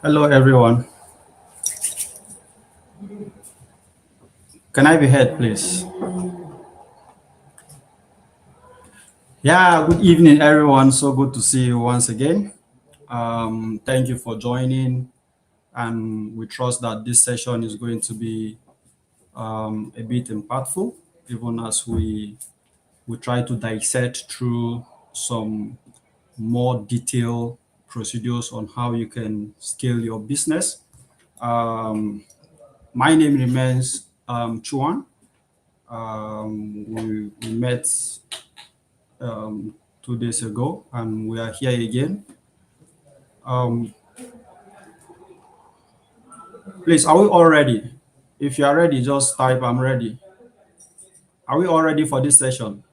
Hello, everyone. Can I be heard, please? Yeah, good evening, everyone. So good to see you once again. Thank you for joining, and we trust that this session is going to be a bit impactful, even as we try to dissect through some more detailed procedures on how you can scale your business. Um, my name remains Chuan. We met 2 days ago, and we are here again. Um, please, are we all ready? If you are ready, just type "I'm ready." Are we all ready for this session?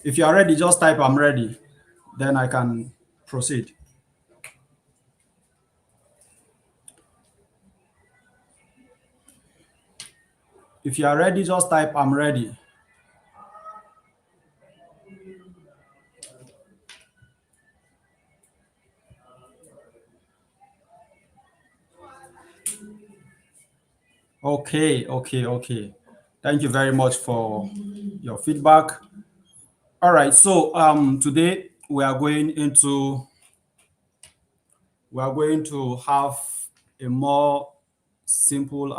If you are ready, just type "I'm ready." Then I can proceed. If you are ready, just type "I'm ready." Okay, okay, okay. Thank you very much for your feedback. All right, so today we are going to have a more simple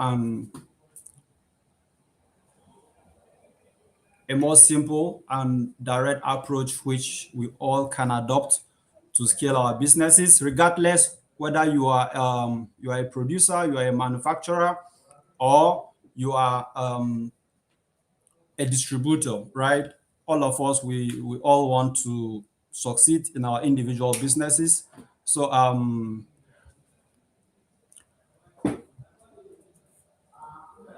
and direct approach which we all can adopt to scale our businesses, regardless whether you are a producer, you are a manufacturer, or you are a distributor, right? All of us, we all want to succeed in our individual businesses. So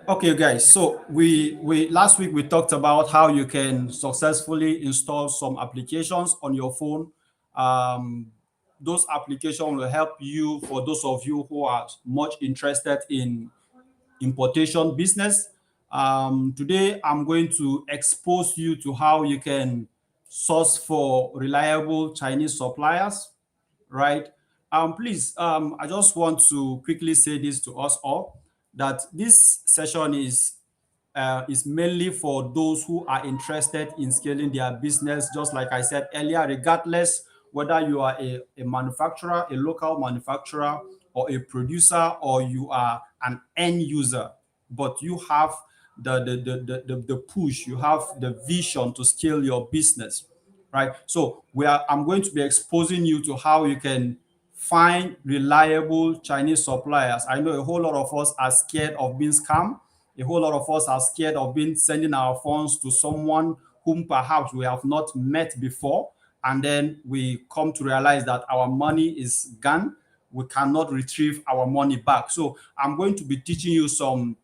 okay, guys. So we last week we talked about how you can successfully install some applications on your phone. Um, those applications will help you, for those of you who are much interested in importation business. Today, I'm going to expose you to how you can source for reliable Chinese suppliers, right? Please, I just want to quickly say this to us all, that this session is mainly for those who are interested in scaling their business, just like I said earlier, regardless whether you are a manufacturer, a local manufacturer, or a producer, or you are an end user, but you have the push, you have the vision to scale your business, right? So I'm going to be exposing you to how you can find reliable Chinese suppliers. I know a whole lot of us are scared of being scammed. A whole lot of us are scared of being sending our funds to someone whom perhaps we have not met before, and then we come to realize that our money is gone. We cannot retrieve our money back. So I'm going to be teaching you some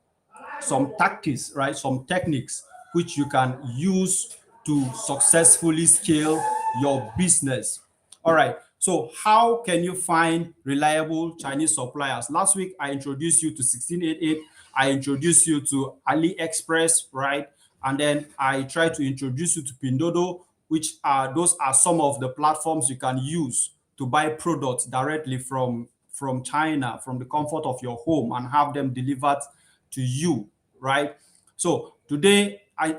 tactics, right? Some techniques which you can use to successfully scale your business. All right. So how can you find reliable Chinese suppliers? Last week, I introduced you to 1688. I introduced you to AliExpress, right? And then I tried to introduce you to Pindodo, which those are some of the platforms you can use to buy products directly from China, from the comfort of your home, and have them delivered to you, right? So today, and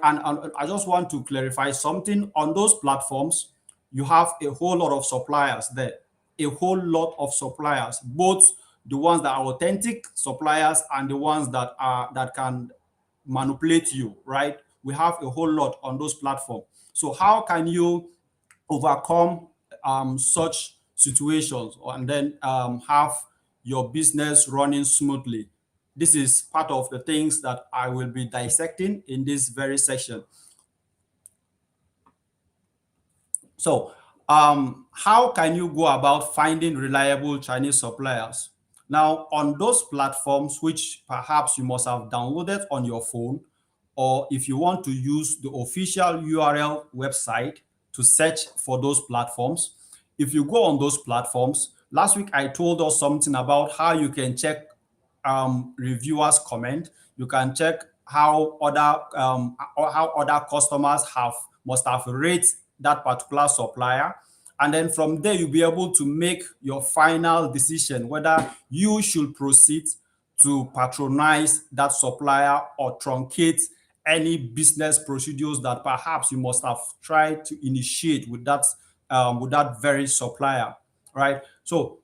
I just want to clarify something. On those platforms, you have a whole lot of suppliers there, a whole lot of suppliers, both the ones that are authentic suppliers and the ones that can manipulate you, right? We have a whole lot on those platforms. So how can you overcome such situations and then have your business running smoothly? This is part of the things that I will be dissecting in this very section. So, how can you go about finding reliable Chinese suppliers? Now, on those platforms, which perhaps you must have downloaded on your phone, or if you want to use the official URL website to search for those platforms, if you go on those platforms, last week I told us something about how you can check reviewers comment. You can check how other customers have must have rated that particular supplier, And then from there, you'll be able to make your final decision whether you should proceed to patronize that supplier or truncate any business procedures that perhaps you must have tried to initiate with that very supplier, right? So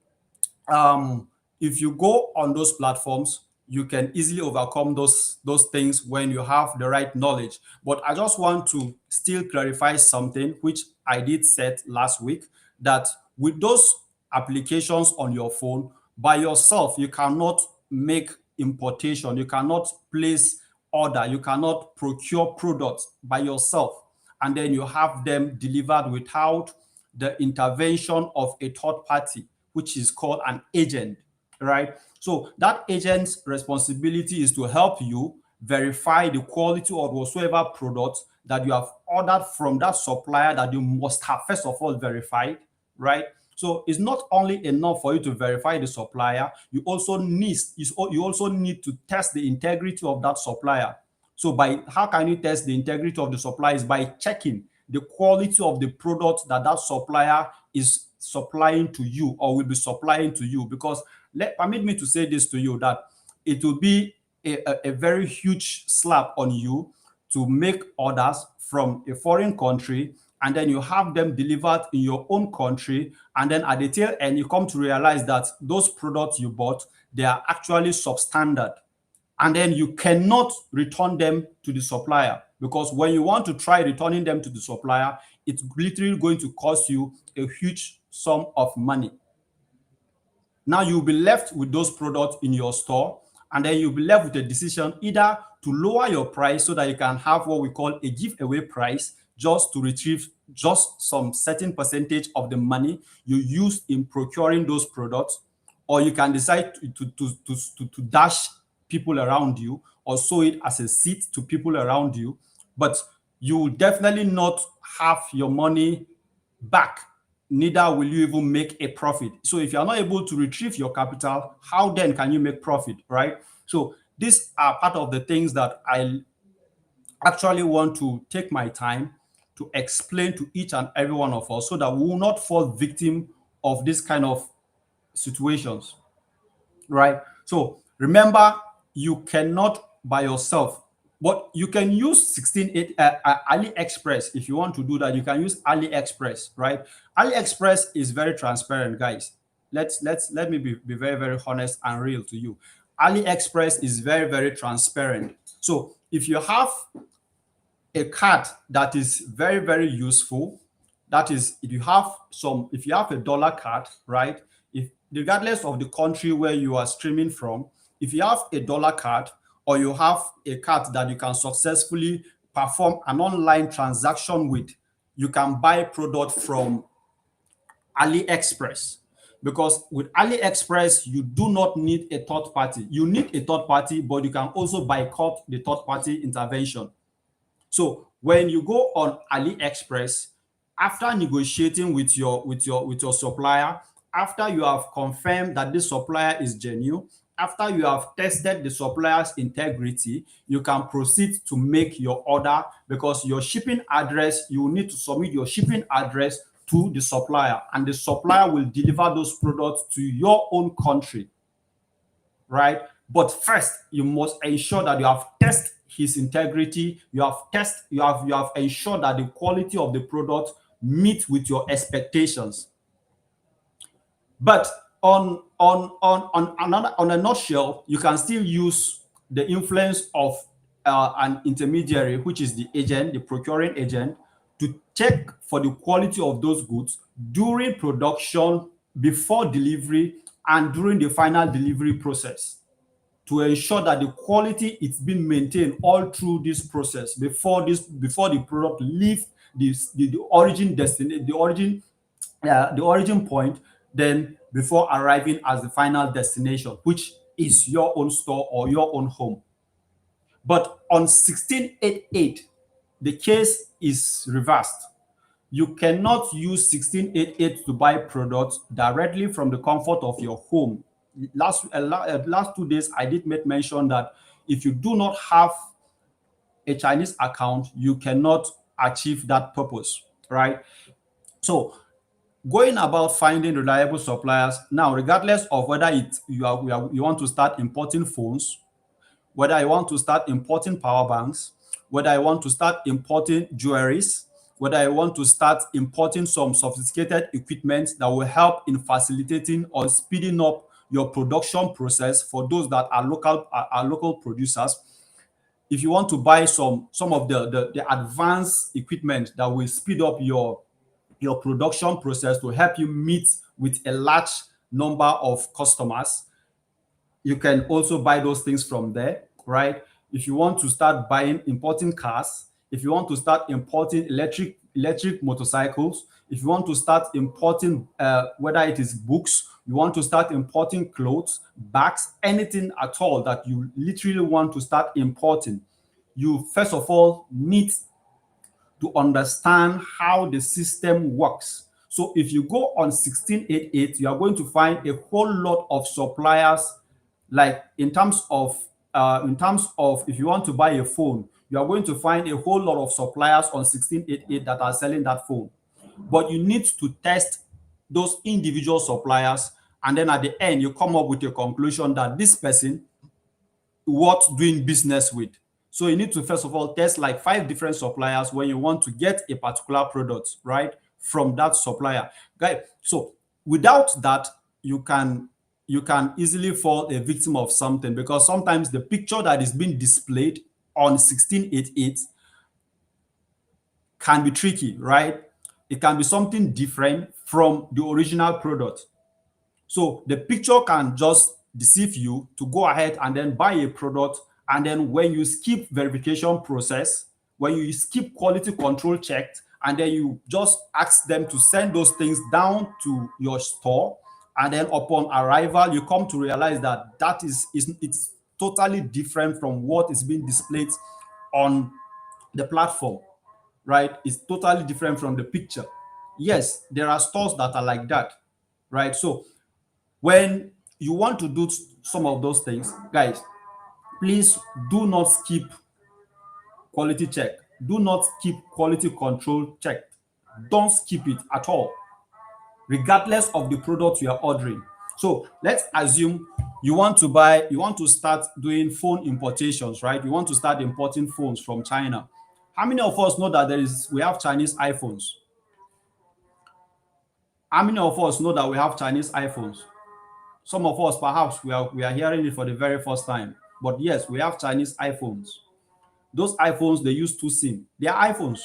if you go on those platforms, you can easily overcome those things when you have the right knowledge. But I just want to still clarify something which I did set last week, that with those applications on your phone by yourself, you cannot make importation, you cannot place order, you cannot procure products by yourself and then you have them delivered without the intervention of a third party, which is called an agent, right? So that agent's responsibility is to help you verify the quality of whatsoever product that you have ordered from that supplier that you must have first of all verified, right? So it's not only enough for you to verify the supplier, you also need to test the integrity of that supplier. So by how can you test the integrity of the supplier is by checking the quality of the product that that supplier is supplying to you or will be supplying to you. Because permit me to say this to you, that it will be a very huge slap on you to make orders from a foreign country and then you have them delivered in your own country, and then at the tail end you come to realize that those products you bought, they are actually substandard, and then you cannot return them to the supplier, because when you want to try returning them to the supplier, it's literally going to cost you a huge sum of money. Now you'll be left with those products in your store, and then you'll be left with a decision either to lower your price so that you can have what we call a giveaway price, just to retrieve just some certain percentage of the money you used in procuring those products, or you can decide to dash people around you or sow it as a seed to people around you, but you will definitely not have your money back, neither will you even make a profit. So if you are not able to retrieve your capital, how then can you make profit, right? So these are part of the things that I actually want to take my time to explain to each and every one of us so that we will not fall victim of this kind of situations, right? So remember, you cannot by yourself, but you can use 16 AliExpress. If you want to do that, you can use AliExpress, right? AliExpress is very transparent, guys. Let me be very, very honest and real to you. AliExpress is very, very transparent. So if you have a card that is very, very useful, that is, if you have a dollar card, right? If regardless of the country where you are streaming from, if you have a dollar card or you have a card that you can successfully perform an online transaction with, you can buy product from AliExpress. Because with AliExpress, you do not need a third party. You need a third party, but you can also boycott the third party intervention. So when you go on AliExpress, after negotiating with your supplier, after you have confirmed that this supplier is genuine, after you have tested the supplier's integrity, you can proceed to make your order, because your shipping address, you will need to submit your shipping address to the supplier, and the supplier will deliver those products to your own country, right? But first, you must ensure that you have tested his integrity. You have ensured that the quality of the product meets with your expectations. But on a nutshell, you can still use the influence of an intermediary, which is the agent, the procuring agent, to check for the quality of those goods during production, before delivery, and during the final delivery process, to ensure that the quality is being maintained all through this process before the product leaves the origin destination, the origin point, then before arriving as the final destination, which is your own store or your own home. But on 1688, the case is reversed. You cannot use 1688 to buy products directly from the comfort of your home. Last 2 days, I did make mention that if you do not have a Chinese account, you cannot achieve that purpose, right? So Going about finding reliable suppliers now, regardless of whether you want to start importing phones, whether I want to start importing power banks, whether I want to start importing jewelries, whether I want to start importing some sophisticated equipment that will help in facilitating or speeding up your production process for those that are local producers. If you want to buy some of the advanced equipment that will speed up your production process to help you meet with a large number of customers, you can also buy those things from there, right? If you want to start buying, importing cars, if you want to start importing electric motorcycles, if you want to start importing whether it is books, you want to start importing clothes, bags, anything at all that you literally want to start importing, you first of all need to understand how the system works. So if you go on 1688, you are going to find a whole lot of suppliers, like in terms of if you want to buy a phone, you are going to find a whole lot of suppliers on 1688 that are selling that phone. But you need to test those individual suppliers, and then at the end you come up with a conclusion that this person worth doing business with. So you need to first of all test like 5 different suppliers when you want to get a particular product, right, from that supplier. Guy, so without that, you can easily fall a victim of something, because sometimes the picture that is being displayed on 1688 can be tricky, right? It can be something different from the original product. So the picture can just deceive you to go ahead and then buy a product, and then when you skip verification process, when you skip quality control checked, and then you just ask them to send those things down to your store, and then upon arrival you come to realize that it's totally different from what is being displayed on the platform, right? It's totally different from the picture. Yes, there are stores that are like that, right? So when you want to do some of those things, guys, please do not skip quality check. Do not skip quality control check. Don't skip it at all, regardless of the product you are ordering. So let's assume you want to start doing phone importations, right? You want to start importing phones from China. How many of us know that we have Chinese iPhones? How many of us know that we have Chinese iPhones? Some of us, perhaps, we are hearing it for the very first time. But yes, we have Chinese iPhones. Those iPhones, they use two SIM. They are iPhones.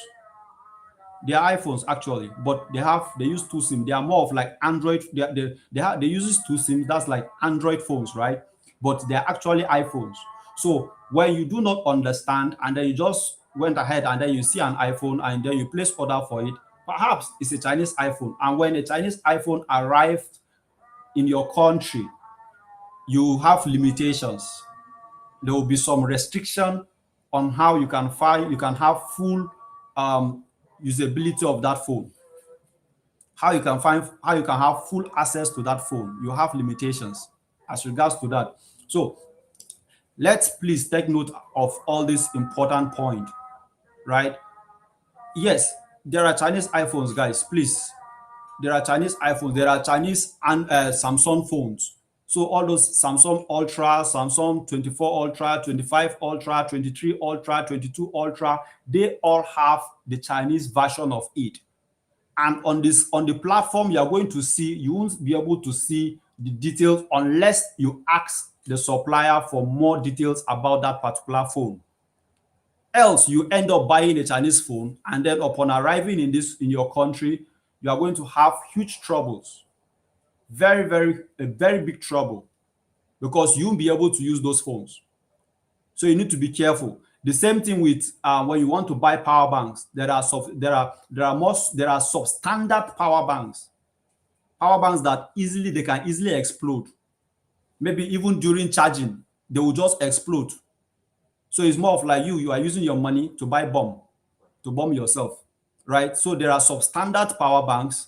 They are iPhones actually, but they use two SIM. They are more of like Android. They use two SIM. That's like Android phones, right? But they are actually iPhones. So when you do not understand, and then you just went ahead and then you see an iPhone and then you place order for it, perhaps it's a Chinese iPhone. And when a Chinese iPhone arrived in your country, you have limitations. There will be some restriction on how you can have full um, usability of that phone. How you can have full access to that phone. You have limitations as regards to that. So let's please take note of all these important point, right? Yes, there are Chinese iPhones, guys. Please, there are Chinese iPhones, there are Chinese and Samsung phones. So all those Samsung Ultra, Samsung 24 Ultra, 25 Ultra, 23 Ultra, 22 Ultra, they all have the Chinese version of it. And on the platform, you are going to see, you won't be able to see the details unless you ask the supplier for more details about that particular phone. Else you end up buying a Chinese phone, and then upon arriving in your country, you are going to have huge troubles, a very big trouble, because you won't be able to use those phones. So you need to be careful. The same thing with when you want to buy power banks. There are substandard power banks that they can easily explode. Maybe even during charging, they will just explode. So it's more of like you are using your money to buy bomb, to bomb yourself, right? So there are substandard power banks,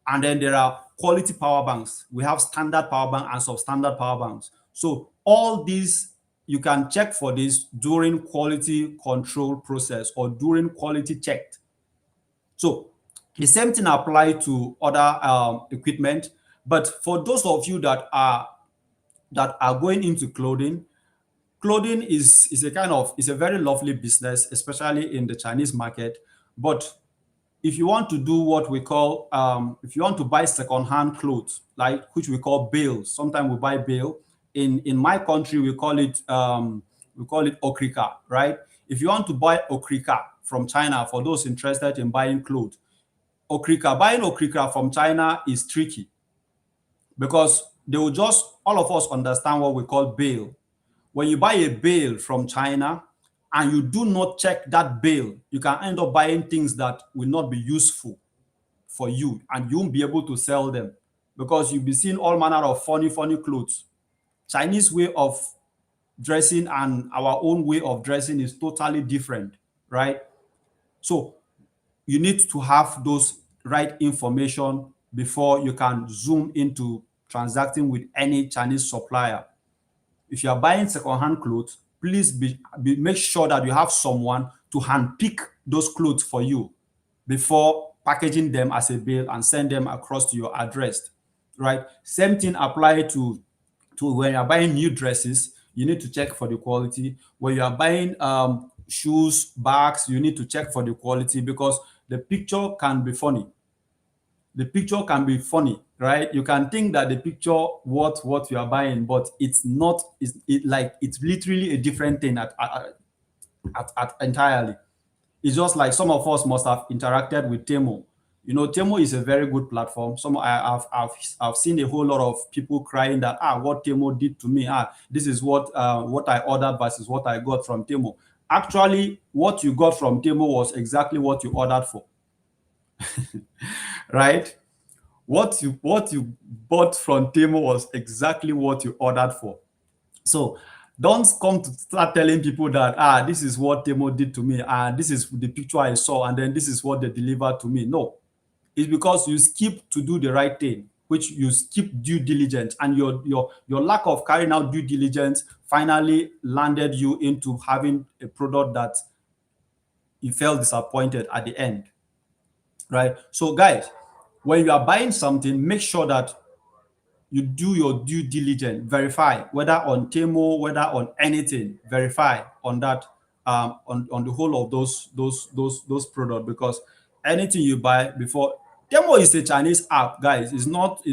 and then there are quality power banks. We have standard power bank and substandard power banks. So all these, you can check for this during quality control process or during quality check. So The same thing apply to other equipment. But for those of you that are going into clothing, clothing is a kind of is a very lovely business, especially in the Chinese market. But if you want to do what we call if you want to buy second-hand clothes, like which we call bales, sometimes we buy bale. In my country we call it okrika, right? If you want to buy okrika from China, for those interested in buying clothes, buying okrika from China is tricky because they will just all of us understand what we call bale. When you buy a bale from China and you do not check that bale, you can end up buying things that will not be useful for you and you won't be able to sell them because you'll be seeing all manner of funny, funny clothes. Chinese way of dressing and our own way of dressing is totally different, right? So you need to have those right information before you can zoom into transacting with any Chinese supplier. If you are buying second-hand clothes, please make sure that you have someone to handpick those clothes for you before packaging them as a bill and send them across to your address, right? Same thing apply to when you're buying new dresses, you need to check for the quality. When you are buying shoes, bags, you need to check for the quality because the picture can be funny. The picture can be funny, right? You can think that the picture what you are buying, but it's not. It's literally a different thing at entirely. It's just like some of us must have interacted with Temo. You know, Temo is a very good platform. I've seen a whole lot of people crying that what Temo did to me. This is what I ordered versus what I got from Temo. Actually, what you got from Temo was exactly what you ordered for, right? What you bought from Temo was exactly what you ordered for. So don't come to start telling people that this is what Temo did to me, this is the picture I saw, and then this is what they delivered to me. No, it's because you skip to do the right thing, which you skip due diligence, and your lack of carrying out due diligence finally landed you into having a product that you felt disappointed at the end, right? So guys, when you are buying something, make sure that you do your due diligence, verify whether on Temo, whether on anything, verify on that on the whole of those products because anything you buy before Temo is a Chinese app, guys. It's not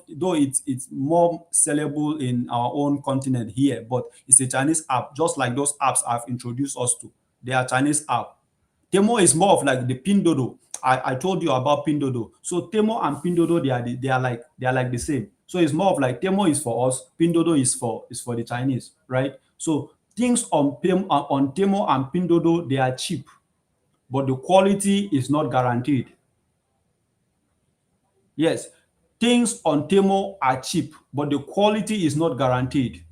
though it's more sellable in our own continent here, but it's a Chinese app, just like those apps I've introduced us to. They are Chinese app. Temo is more of like the Pindodo. I told you about Pindodo. So Temo and Pindodo they are like the same. So it's more of like Temo is for us, Pindodo is for the Chinese, right? So things on Temo and Pindodo they are cheap, but the quality is not guaranteed. Yes, things on Temo are cheap, but the quality is not guaranteed.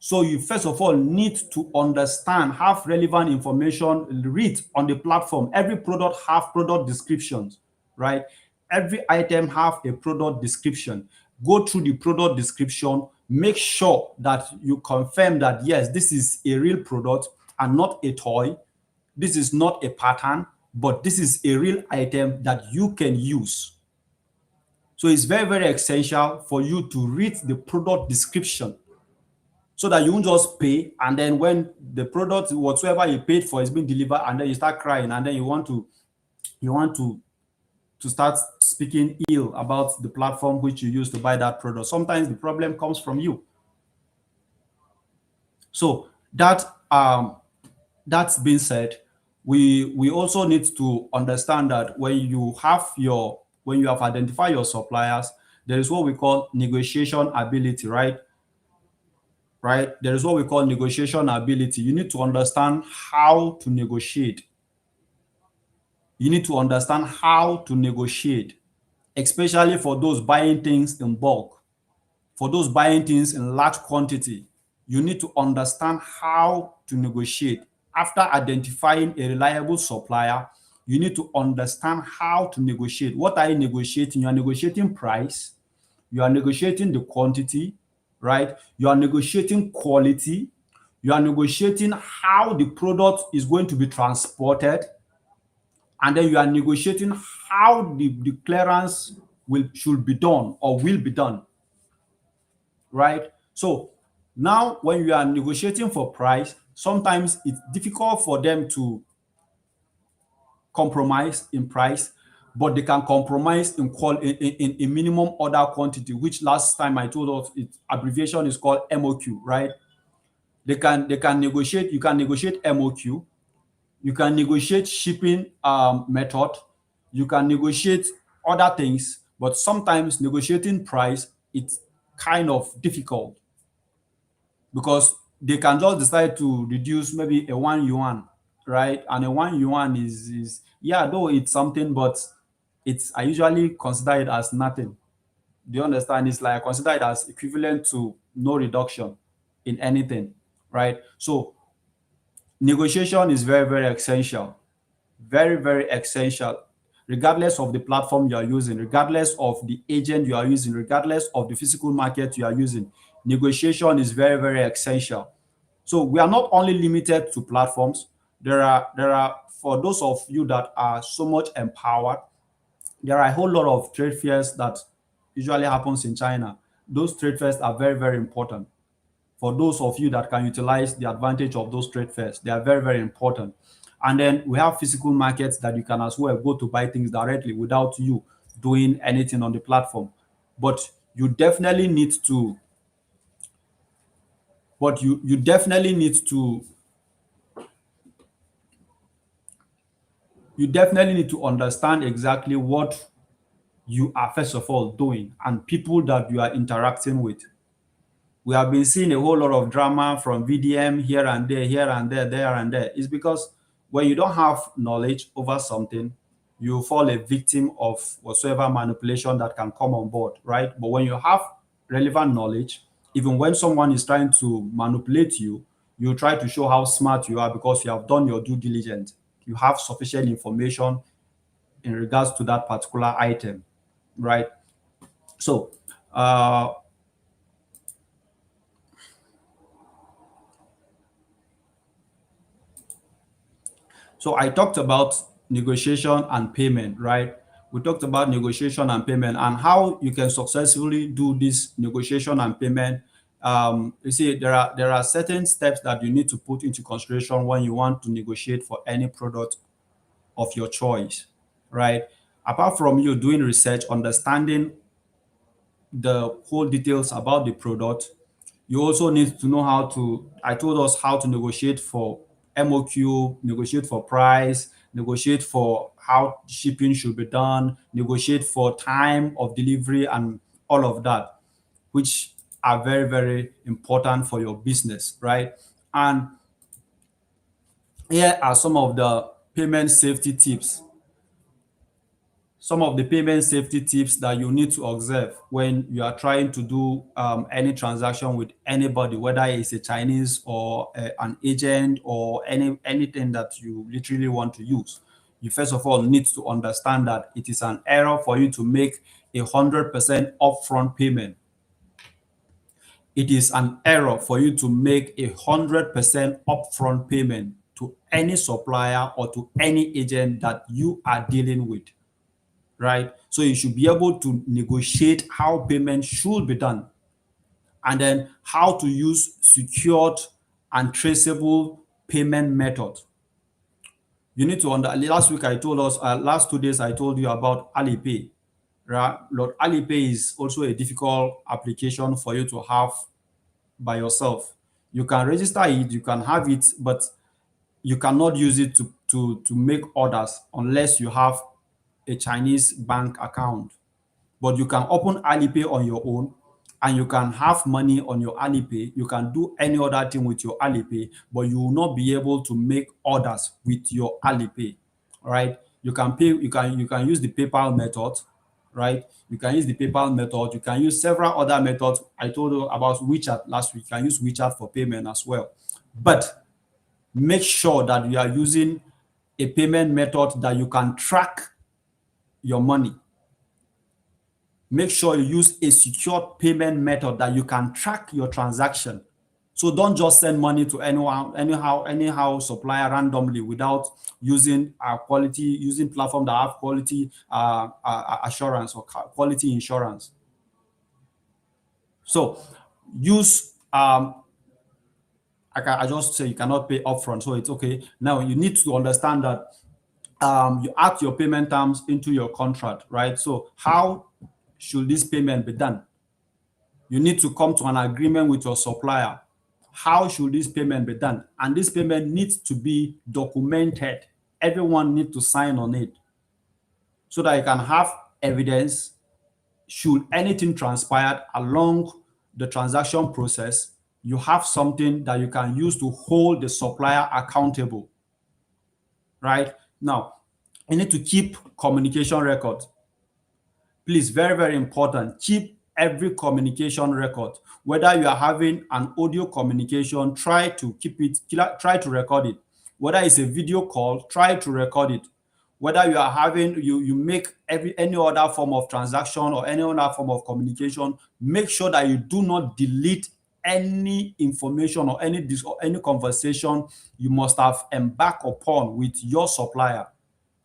So you first of all need to understand, have relevant information, read on the platform. Every product have product descriptions, right? Every item have a product description. Go through the product description, make sure that you confirm that yes, this is a real product and not a toy. This is not a pattern, but this is a real item that you can use. So it's very, very essential for you to read the product description so that you won't just pay and then when the product whatsoever you paid for is being delivered and then you start crying and then you want to start speaking ill about the platform which you use to buy that product. Sometimes the problem comes from you. So that's been said, we also need to understand that when you have identified your suppliers, there is what we call negotiation ability, right? Right? There is what we call negotiation ability. You need to understand how to negotiate. You need to understand how to negotiate, especially for those buying things in bulk, for those buying things in large quantity. You need to understand how to negotiate. After identifying a reliable supplier, you need to understand how to negotiate. What are you negotiating? You are negotiating price, you are negotiating the quantity, right? You are negotiating quality, you are negotiating how the product is going to be transported, and then you are negotiating how the clearance will should be done or will be done, right? So now when you are negotiating for price, sometimes it's difficult for them to compromise in price, but they can compromise in in minimum order quantity, which last time I told us its abbreviation is called MOQ, right? They can negotiate. You can negotiate MOQ. You can negotiate shipping method. You can negotiate other things, but sometimes negotiating price it's kind of difficult because they can just decide to reduce maybe a 1 yuan, right? And a 1 yuan is yeah, though it's something, but it's I usually consider it as nothing. Do you understand? It's like I consider it as equivalent to no reduction in anything, right? So negotiation is very, very essential, very, very essential, regardless of the platform you are using, regardless of the agent you are using, regardless of the physical market you are using. Negotiation is very, very essential. So we are not only limited to platforms. There are for those of you that are so much empowered, there are a whole lot of trade fairs that usually happens in China. Those trade fairs are very, very important. For those of you that can utilize the advantage of those trade fairs, they are very, very important. And then we have physical markets that you can as well go to buy things directly without you doing anything on the platform. But you definitely need to, but you definitely need to, you definitely need to understand exactly what you are first of all doing and people that you are interacting with. We have been seeing a whole lot of drama from VDM here and there, there and there. It's because when you don't have knowledge over something, you fall a victim of whatsoever manipulation that can come on board, right? But when you have relevant knowledge, even when someone is trying to manipulate you, you try to show how smart you are because you have done your due diligence. You have sufficient information in regards to that particular item, right? So, uh, So I talked about negotiation and payment, right? We talked about negotiation and payment and how you can successfully do this negotiation and payment. You see, there are certain steps that you need to put into consideration when you want to negotiate for any product of your choice, right? Apart from you doing research, understanding the whole details about the product, you also need to know how to, I told us how to negotiate for MOQ, negotiate for price, negotiate for how shipping should be done, negotiate for time of delivery and all of that, which are very, very important for your business, right? And here are some of the payment safety tips that you need to observe when you are trying to do any transaction with anybody, whether it's a Chinese or an agent or anything that you literally want to use. You first of all need to understand that it is an error for you to make 100% upfront payment. It is an error for you to make 100% upfront payment to any supplier or to any agent that you are dealing with, right? So you should be able to negotiate how payment should be done and then how to use secured and traceable payment method. You need to last week I told us, last 2 days I told you about Alipay, right? Lord, Alipay is also a difficult application for you to have by yourself. You can register it, you can have it, but you cannot use it to make orders unless you have a Chinese bank account. But you can open Alipay on your own and you can have money on your Alipay. You can do any other thing with your Alipay, but you will not be able to make orders with your Alipay. All right. You can pay, you can use the PayPal method, right? You can use the PayPal method. You can use several other methods. I told you about WeChat last week. You can use WeChat for payment as well. But make sure that you are using a payment method that you can track your money. Make sure you use a secure payment method that you can track your transaction. So don't just send money to anyhow supplier randomly without using using platform that have quality assurance or quality insurance. So use I just say you cannot pay upfront, so it's okay. Now you need to understand that you add your payment terms into your contract, right? So how should this payment be done? You need to come to an agreement with your supplier. How should this payment be done? And this payment needs to be documented. Everyone needs to sign on it so that you can have evidence should anything transpire along the transaction process. You have something that you can use to hold the supplier accountable, right? Now, you need to keep communication records. Please, very, very important. Keep every communication record. Whether you are having an audio communication, try to keep it, try to record it. Whether it's a video call, try to record it. Whether you are having, you make any other form of transaction or any other form of communication, make sure that you do not delete any information or any conversation you must have embarked upon with your supplier.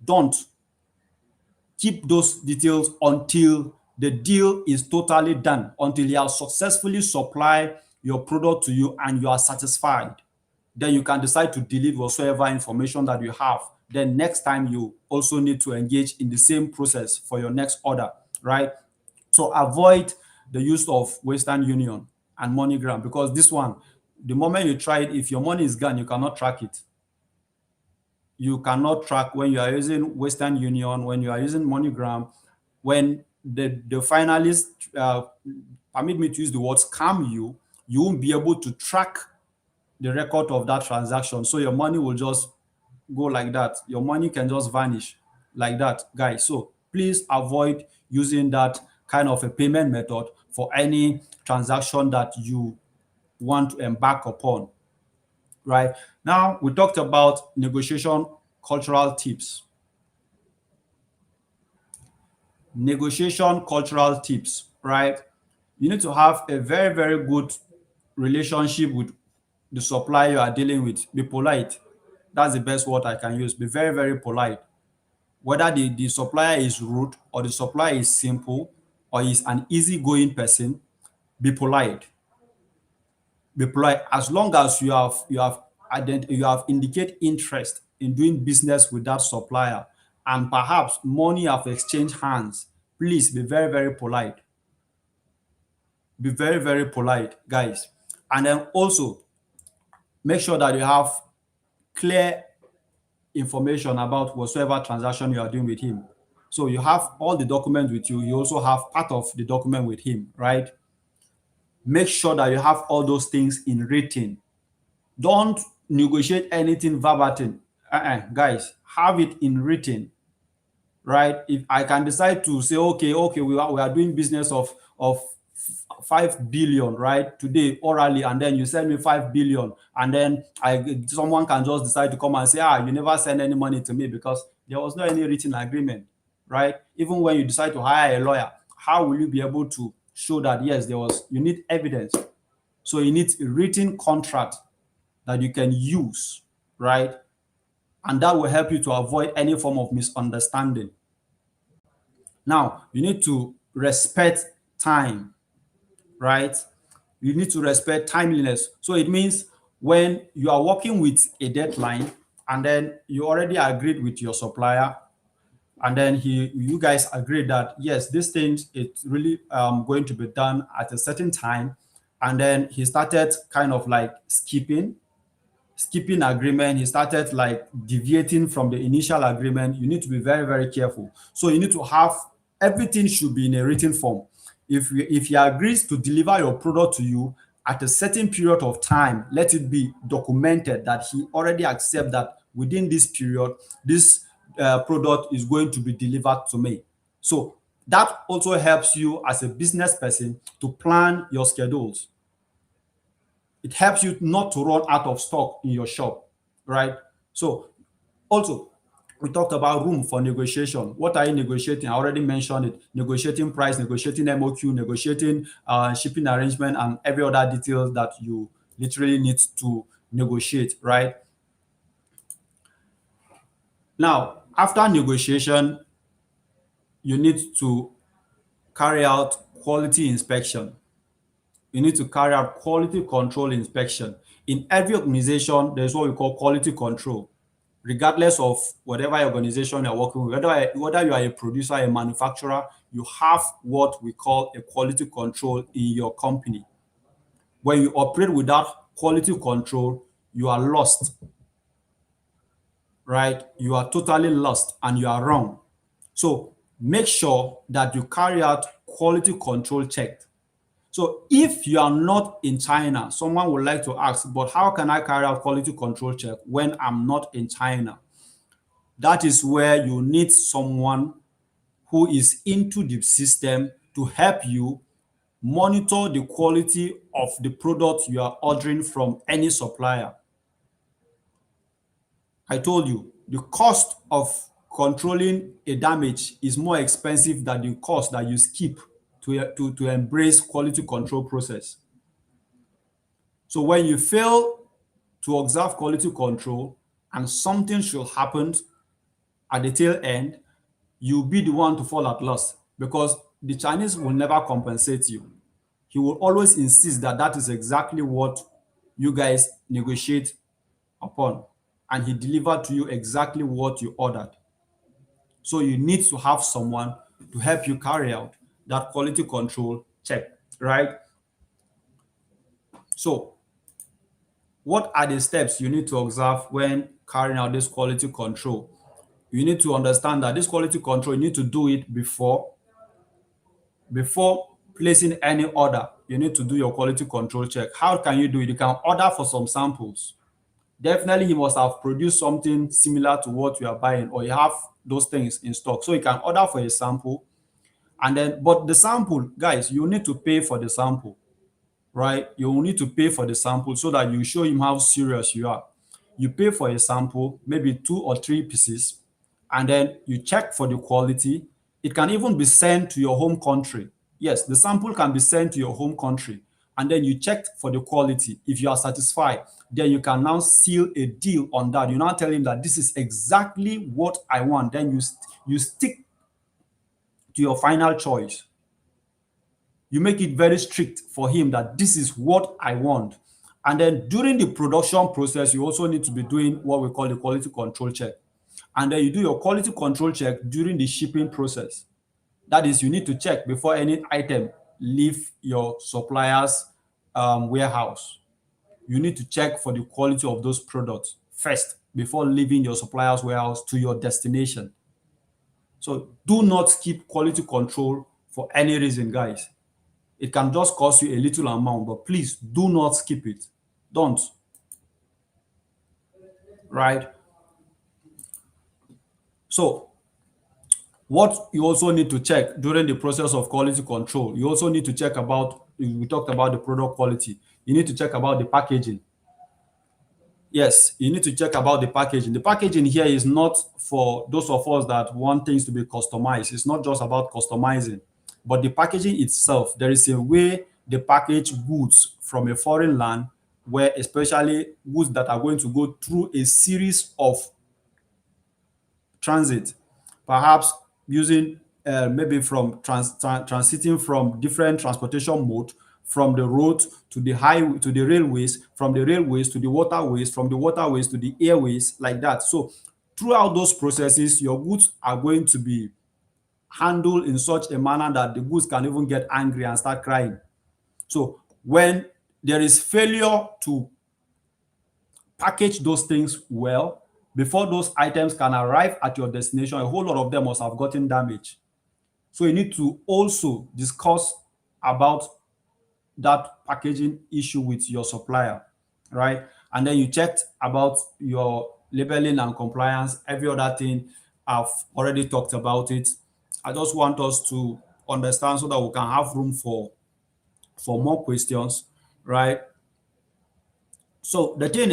Don't keep those details until the deal is totally done, until you have successfully supplied your product to you and you are satisfied. Then you can decide to delete whatsoever information that you have. Then next time you also need to engage in the same process for your next order, right? So avoid the use of Western Union and MoneyGram, because this one, the moment you try it, if your money is gone, you cannot track it. You cannot track when you are using Western Union, when you are using MoneyGram, when the finalists permit me to use the word scam you, you won't be able to track the record of that transaction. So your money will just go like that. Your money can just vanish like that, guys. So please avoid using that kind of a payment method for any transaction that you want to embark upon, right? Now, we talked about negotiation cultural tips. Negotiation cultural tips, right? You need to have a very, very good relationship with the supplier you are dealing with. Be polite. That's the best word I can use. Be very, very polite. Whether the supplier is rude or the supplier is simple or is an easygoing person, be polite. Be polite. As long as you have indicate interest in doing business with that supplier and perhaps money have exchanged hands, please be very, very polite. Be very, very polite, guys. And then also make sure that you have clear information about whatsoever transaction you are doing with him. So you have all the documents with you. You also have part of the document with him, right? Make sure that you have all those things in written. Don't negotiate anything verbatim. Guys, have it in written, right? If I can decide to say, okay, we are doing business of 5 billion, right, today orally, and then you send me 5 billion, and then someone can just decide to come and say, you never send any money to me because there was no any written agreement, right? Even when you decide to hire a lawyer, how will you be able to show that yes, you need evidence? So you need a written contract that you can use, right? And that will help you to avoid any form of misunderstanding. Now, you need to respect time, right? You need to respect timeliness. So it means when you are working with a deadline and then you already agreed with your supplier, and then you guys agreed that yes, this thing it's really going to be done at a certain time, and then he started kind of like skipping agreement. He started like deviating from the initial agreement. You need to be very, very careful. So you need to have everything should be in a written form. If he agrees to deliver your product to you at a certain period of time, let it be documented that he already accepts that within this period, this product is going to be delivered to me. So that also helps you as a business person to plan your schedules. It helps you not to run out of stock in your shop, right? So also, we talked about room for negotiation. What are you negotiating? I already mentioned it. Negotiating price, negotiating MOQ, negotiating shipping arrangement, and every other details that you literally need to negotiate, right? Now, after negotiation, you need to carry out quality inspection. You need to carry out quality control inspection. In every organization, there's what we call quality control. Regardless of whatever organization you're working with, whether you are a producer, a manufacturer, you have what we call a quality control in your company. When you operate without quality control, you are lost, right? You are totally lost and you are wrong. So make sure that you carry out quality control check. So if you are not in China, someone would like to ask, but how can I carry out quality control check when I'm not in China? That is where you need someone who is into the system to help you monitor the quality of the product you are ordering from any supplier. I told you, the cost of controlling a damage is more expensive than the cost that you skip to embrace quality control process. So when you fail to observe quality control and something should happen at the tail end, you'll be the one to fall at loss because the Chinese will never compensate you. He will always insist that that is exactly what you guys negotiate upon, and he delivered to you exactly what you ordered. So you need to have someone to help you carry out that quality control check, right? So what are the steps you need to observe when carrying out this quality control? You need to understand that this quality control, you need to do it before placing any order. You need to do your quality control check. How can you do it? You can order for some samples. Definitely he must have produced something similar to what you are buying, or you have those things in stock. So you can order for a sample, and then, but the sample, guys, you need to pay for the sample, right? You will need to pay for the sample so that you show him how serious you are. You pay for a sample, maybe 2 or 3 pieces, and then you check for the quality. It can even be sent to your home country. Yes, the sample can be sent to your home country, and then you check for the quality. If you are satisfied, then you can now seal a deal on that. You now tell him that this is exactly what I want. Then you stick to your final choice. You make it very strict for him that this is what I want. And then during the production process, you also need to be doing what we call the quality control check. And then you do your quality control check during the shipping process. That is, you need to check before any item leave your supplier's warehouse. You need to check for the quality of those products first before leaving your supplier's warehouse to your destination. So do not skip quality control for any reason, guys. It can just cost you a little amount, but please do not skip it. Don't. Right? So what you also need to check during the process of quality control, you also need to check about, we talked about the product quality. You need to check about the packaging. Yes, you need to check about the packaging. The packaging here is not for those of us that want things to be customized. It's not just about customizing, but the packaging itself. There is a way they package goods from a foreign land, where especially goods that are going to go through a series of transit, perhaps using maybe from transiting from different transportation mode, from the road to the highway to the railways, from the railways to the waterways, from the waterways to the airways, like that. So throughout those processes, your goods are going to be handled in such a manner that the goods can even get angry and start crying. So when there is failure to package those things well, before those items can arrive at your destination, a whole lot of them must have gotten damaged. So you need to also discuss about that packaging issue with your supplier, right? And then you checked about your labeling and compliance, every other thing. I've already talked about it. I just want us to understand so that we can have room for more questions, right? So uh, the thing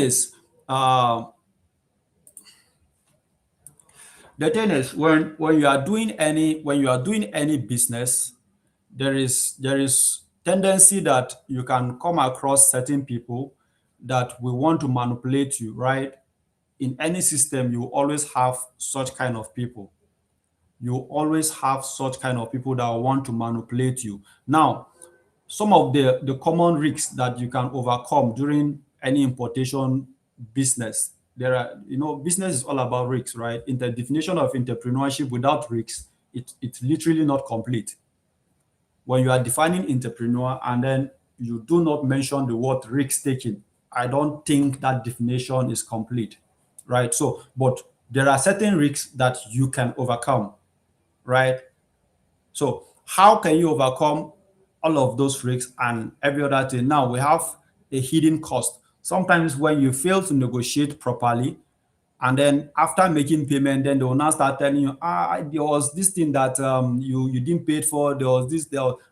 is, when you are doing any business, there is tendency that you can come across certain people that we want to manipulate you, right? In any system, you always have such kind of people. You always have such kind of people that want to manipulate you. Now, some of the common risks that you can overcome during any importation business, there are, business is all about risks, right? In the definition of entrepreneurship, without risks, it's literally not complete. When you are defining entrepreneur and then you do not mention the word risk taking, I don't think that definition is complete, right? So, but there are certain risks that you can overcome, right? So how can you overcome all of those risks and every other thing? Now we have a hidden cost. Sometimes when you fail to negotiate properly, and then after making payment, then they will now start telling you, there was this thing that you didn't pay for, there was this,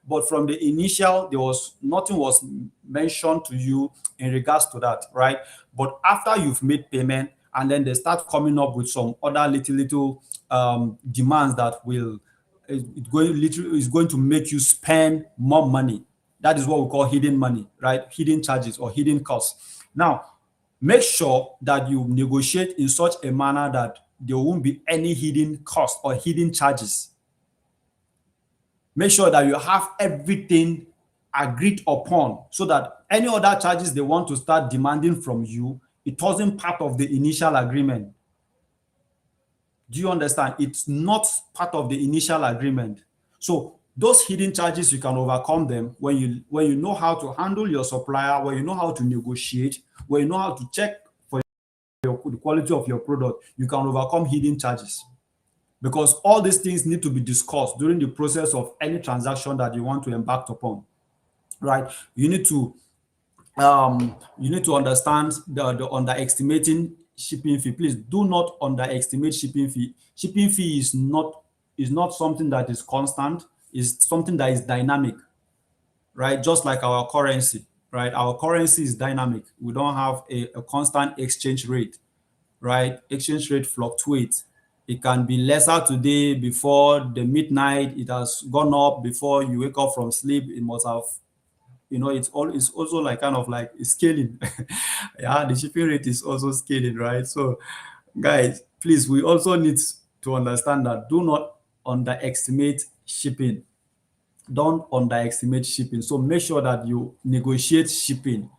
but from the initial, there was nothing was mentioned to you in regards to that, right? But after you've made payment, and then they start coming up with some other little demands that will is going to make you spend more money. That is what we call hidden money, right? Hidden charges or hidden costs. Now, make sure that you negotiate in such a manner that there won't be any hidden cost or hidden charges. Make sure that you have everything agreed upon so that any other charges they want to start demanding from you, it wasn't part of the initial agreement. Do you understand? It's not part of the initial agreement. So those hidden charges, you can overcome them when you know how to handle your supplier, when you know how to negotiate, when you know how to check for the quality of your product. You can overcome hidden charges, because all these things need to be discussed during the process of any transaction that you want to embark upon, right? You need to understand the underestimating shipping fee. Please do not underestimate shipping fee. Shipping fee is not something that is constant. It's something that is dynamic, right? Just like our currency, right? Our currency is dynamic. We don't have a constant exchange rate, right? Exchange rate fluctuates. It can be lesser today, before the midnight it has gone up, before you wake up from sleep it must have, it's also like kind of like scaling. Yeah, the shipping rate is also scaling, right? So guys, please, we also need to understand that do not underestimate shipping. Don't underestimate shipping. So make sure that you negotiate shipping.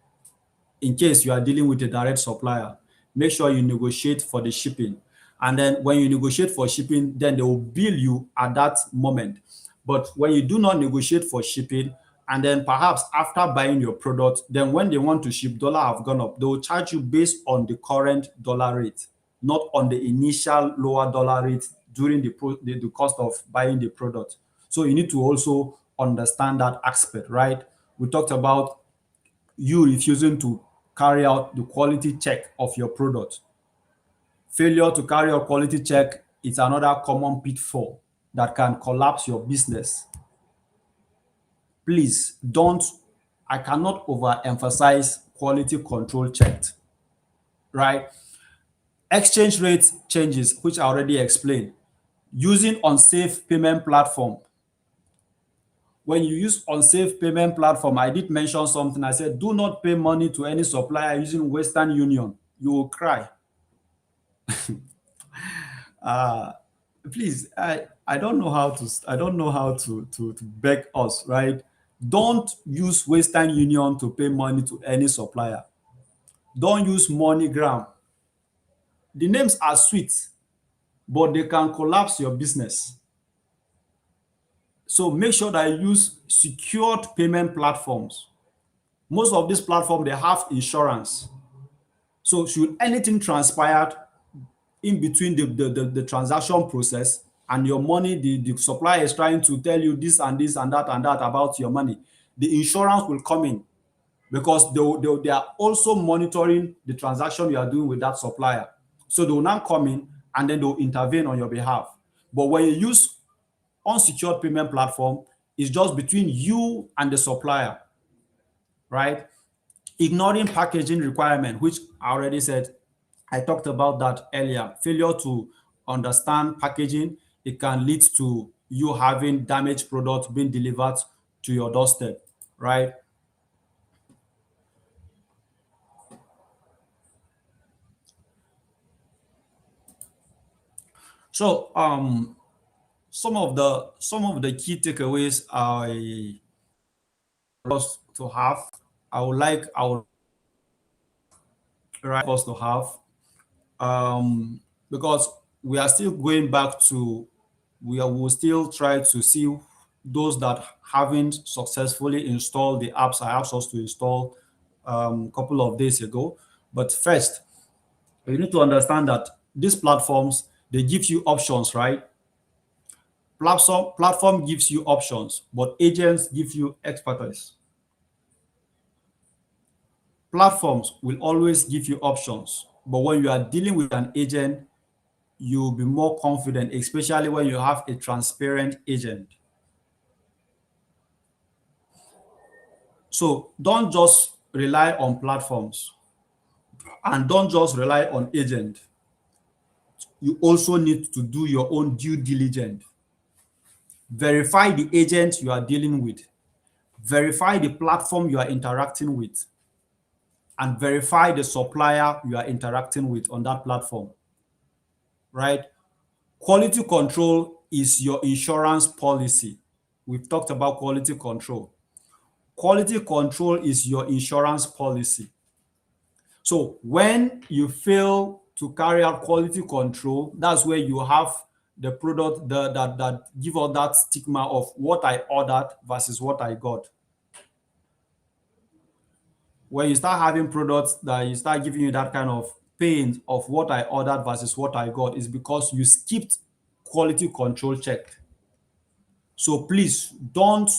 In case you are dealing with a direct supplier, make sure you negotiate for the shipping. And then when you negotiate for shipping, then they will bill you at that moment. But when you do not negotiate for shipping, and then perhaps after buying your product, then when they want to ship, dollar have gone up, they will charge you based on the current dollar rate, not on the initial lower dollar rate during the cost of buying the product. So you need to also understand that aspect, right? We talked about you refusing to carry out the quality check of your product. Failure to carry out quality check is another common pitfall that can collapse your business. Please don't, I cannot overemphasize quality control checked, right? Exchange rate changes, which I already explained. Using unsafe payment platform. When you use unsafe payment platform, I did mention something. I said, do not pay money to any supplier using Western Union. You will cry. uh Please, I don't know how to beg us, right? Don't use Western Union to pay money to any supplier. Don't use MoneyGram. The names are sweet, but they can collapse your business. So make sure that you use secured payment platforms. Most of these platforms, they have insurance. So should anything transpire in between the transaction process and your money, the supplier is trying to tell you this and this and that about your money, the insurance will come in, because they are also monitoring the transaction you are doing with that supplier. So they will now come in and then they'll intervene on your behalf. But when you use unsecured payment platform, it's just between you and the supplier, right? Ignoring packaging requirement, which I already said, I talked about that earlier. Failure to understand packaging, it can lead to you having damaged products being delivered to your doorstep, right? So some of the key takeaways I want us to have, I would like us to have, um, because we are still going back to, will still try to see those that haven't successfully installed the apps I asked us to install a couple of days ago. But first, you need to understand that these platforms, they give you options, right? Platform gives you options, but agents give you expertise. Platforms will always give you options, but when you are dealing with an agent, you'll be more confident, especially when you have a transparent agent. So don't just rely on platforms and don't just rely on agent. You also need to do your own due diligence. Verify the agent you are dealing with, verify the platform you are interacting with, and verify the supplier you are interacting with on that platform, right? Quality control is your insurance policy. We've talked about quality control. Quality control is your insurance policy. So when you fail to carry out quality control, that's where you have the product that give us that stigma of what I ordered versus what I got. When you start having products that you start giving you that kind of pain of what I ordered versus what I got, is because you skipped quality control check. So please don't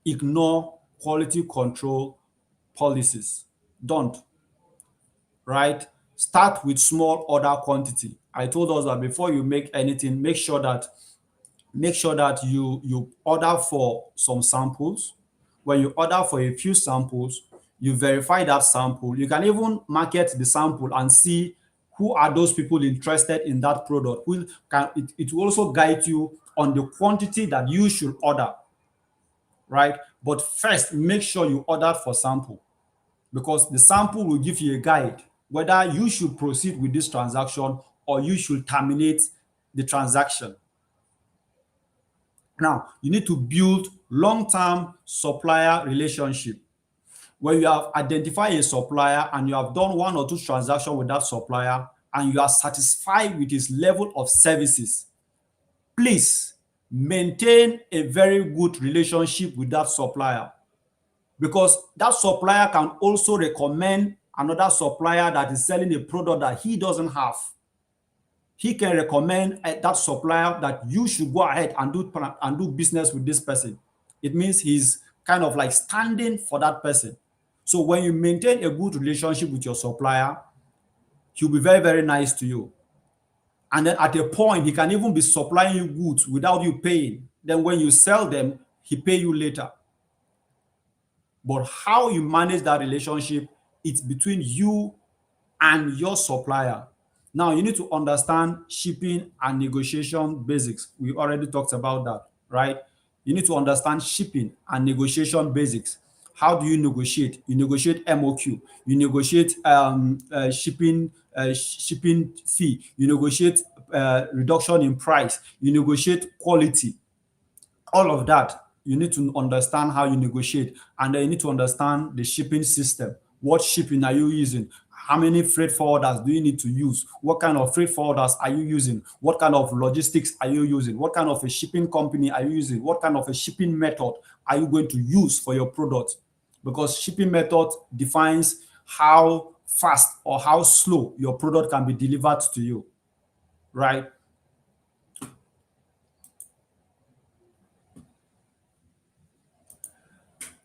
ignore quality control policies. Don't, right? Start with small order quantity. I told us that before you make anything, make sure that you order for some samples. When you order for a few samples, you verify that sample. You can even market the sample and see who are those people interested in that product. It will also guide you on the quantity that you should order, right? But first, make sure you order for sample, because the sample will give you a guide whether you should proceed with this transaction or you should terminate the transaction. Now, you need to build long-term supplier relationship. When you have identified a supplier and you have done one or two transactions with that supplier and you are satisfied with his level of services, please maintain a very good relationship with that supplier, because that supplier can also recommend another supplier that is selling a product that he doesn't have. He can recommend that supplier that you should go ahead and do business with this person. It means he's kind of like standing for that person. So when you maintain a good relationship with your supplier, he'll be very, very nice to you. And then at a point, he can even be supplying you goods without you paying. Then when you sell them, he pay you later. But how you manage that relationship, it's between you and your supplier. Now, you need to understand shipping and negotiation basics. We already talked about that, right? You need to understand shipping and negotiation basics. How do you negotiate? You negotiate MOQ. You negotiate shipping fee. You negotiate reduction in price. You negotiate quality. All of that, you need to understand how you negotiate, and then you need to understand the shipping system. What shipping are you using? How many freight forwarders do you need to use? What kind of freight forwarders are you using? What kind of logistics are you using? What kind of a shipping company are you using? What kind of a shipping method are you going to use for your product? Because shipping method defines how fast or how slow your product can be delivered to you, right?